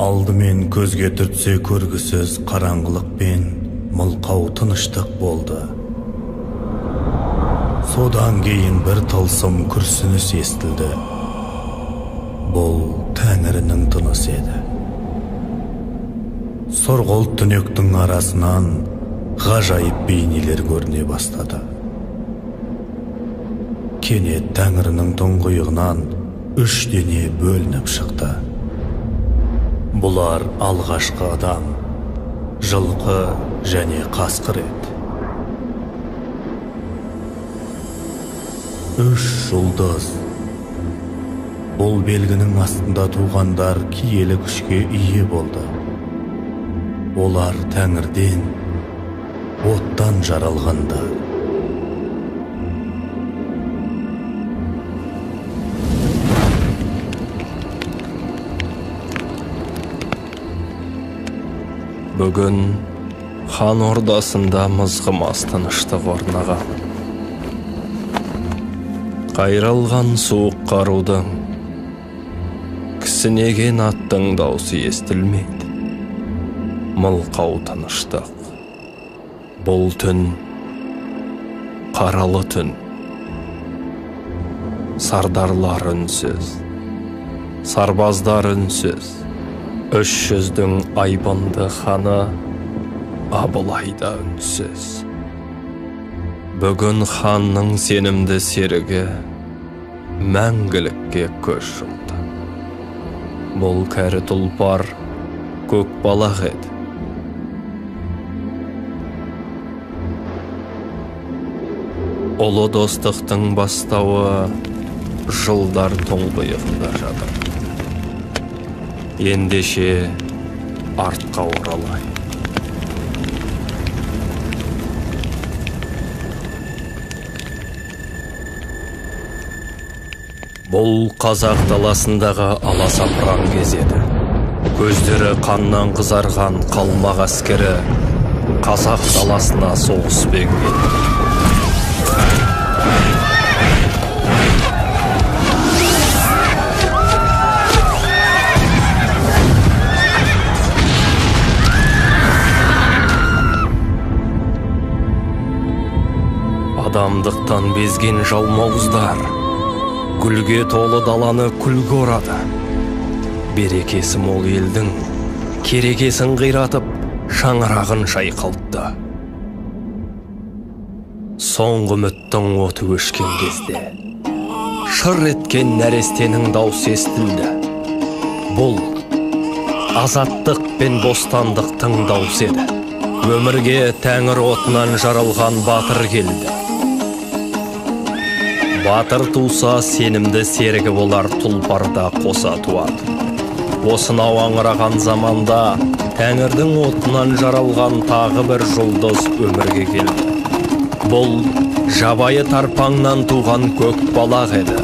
Алдымен көзге түртсе көргісіз қараңғылық пен мылқау тыныштық болды. Содан кейін бір тылсым күрсініс естілді. Бұл Тәңірінің тынысы еді. Сұрғылт түнектің арасынан ғажайып бейнелер көріне бастады. Кенет Тәңірінің тұңғиығынан 3 дене бөлініп шықты. Бұлар алғашқы адам, жылқы және қасқыр еді. 3 жұлдыз. Бұл белгінің астында туғандар киелі күшке ие болды. Олар Тәңірден, оттан жаралғандар. Бүгін хан ордасында мызғымас тыныштық орнаған. Қайралған суық қарудың, кісінеген аттың даусы естілмейді. Мылқау тыныштық. Бұл түн, қаралы түн. Сардарлар үнсіз, сарбаздар үнсіз. 300-дің айбынды ханы Абылайда үнсіз. Бүгін ханның сенімді серігі мәңгілікке көз жұмды. Бұл кәрі тұлпар көк балақ еді. Ұлы достықтың бастауы жылдар тұңғиығында жатыр. Ендеше артқа оралай. Бұл қазақ даласындағы аласапыран кез еді. Көздері қаннан қызарған қалмақ әскері қазақ даласына соғыспен келді. Адамдықтан безген жалмауыздар гүлге толы даланы күлге орады. Берекесі мол елдің керекесін қиратып шаңырағын шайқалтты. Соңғы үміттің оты өшкен кезде шыр еткен нәрестенің даусы естілді. Бұл азаттық пен бостандықтың даусы еді. Өмірге Тәңір отынан жаралған батыр келді. Батыр туса сенімді серігі болар, тұлпарда қоса туады. Осынау аңыраған заманда Тәңірдің отынан жаралған тағы бір жұлдыз өмірге келді. Бұл жабайы тарпаңнан туған көк балақ еді.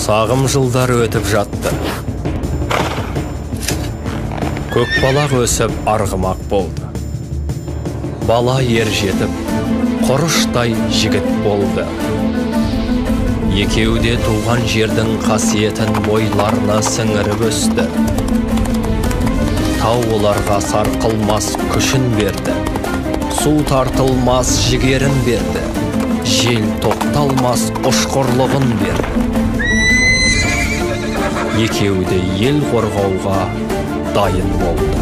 Сағым жылдар өтіп жатты. Көкбалақ өсіп арғымақ болды. Бала ер жетіп, құрыштай жігіт болды. Екеуі де туған жердің қасиетін бойларына сіңіріп өсті. Тау оларға сарқылмас күшін берді. Су тартылмас жігерін берді. Жел тоқталмас ұшқырлығын берді. Екеуі де ел қорғауға дайын болды.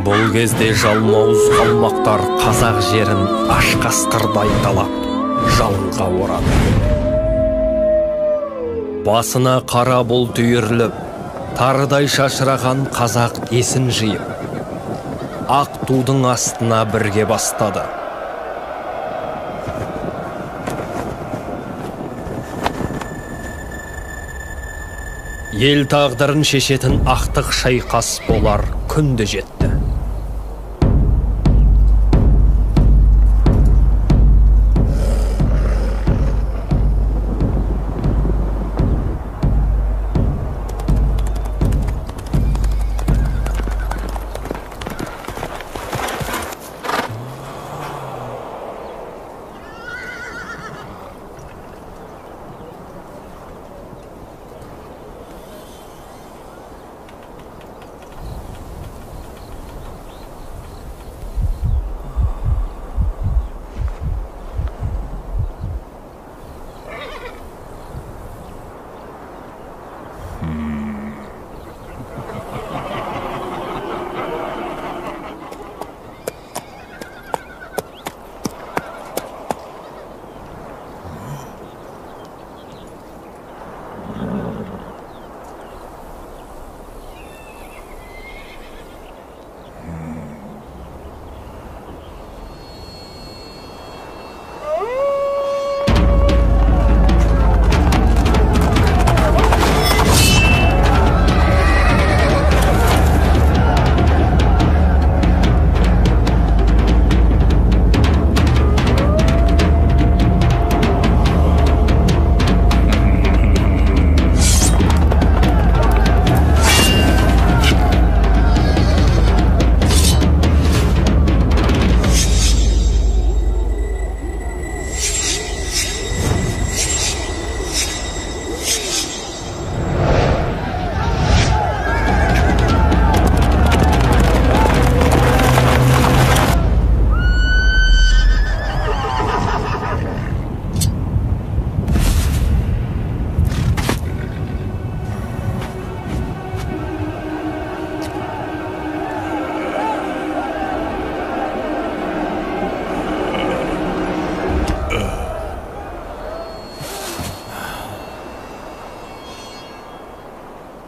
Бұл кезде жалмауыз қалмақтар қазақ жерін аш қасқырдай талап, жалынға орады. Басына қара бұлт үйіріліп, тарыдай шашыраған қазақ есін жиып, ақ тудың астына бірге бастады. Ел тағдырын шешетін ақтық шайқас болар күнді жетті.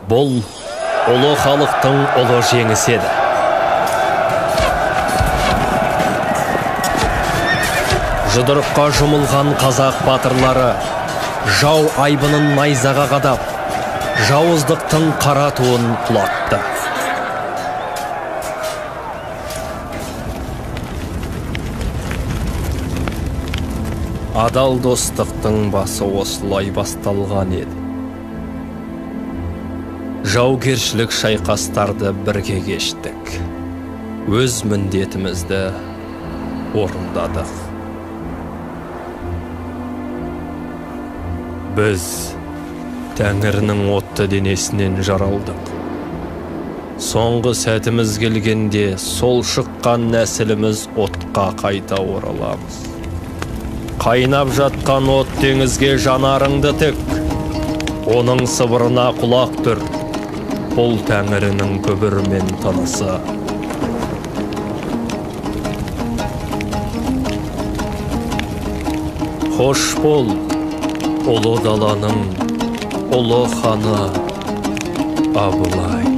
Бұл ұлы халықтың ұлы жеңісі еді. Жұдырыққа жұмылған қазақ батырлары жау айбынын найзаға қадап, жауыздықтың қара туын құлатты. Адал достықтың басы осылай басталған еді. жаугершілік шайқастарды бірге кештік. Өз міндетімізді орындадық. Біз Тәңірінің отты денесінен жаралдық. Соңғы сәтіміз келгенде сол шыққан нәсіліміз отқа қайта ораламыз. Қайнап жатқан от теңізге жанарыңды тік. Оның сыбырына құлақ түр. Бұл Тәңірінің күбірімен тынысы. Хош бол, ұлы даланың ұлы ханы Абылай.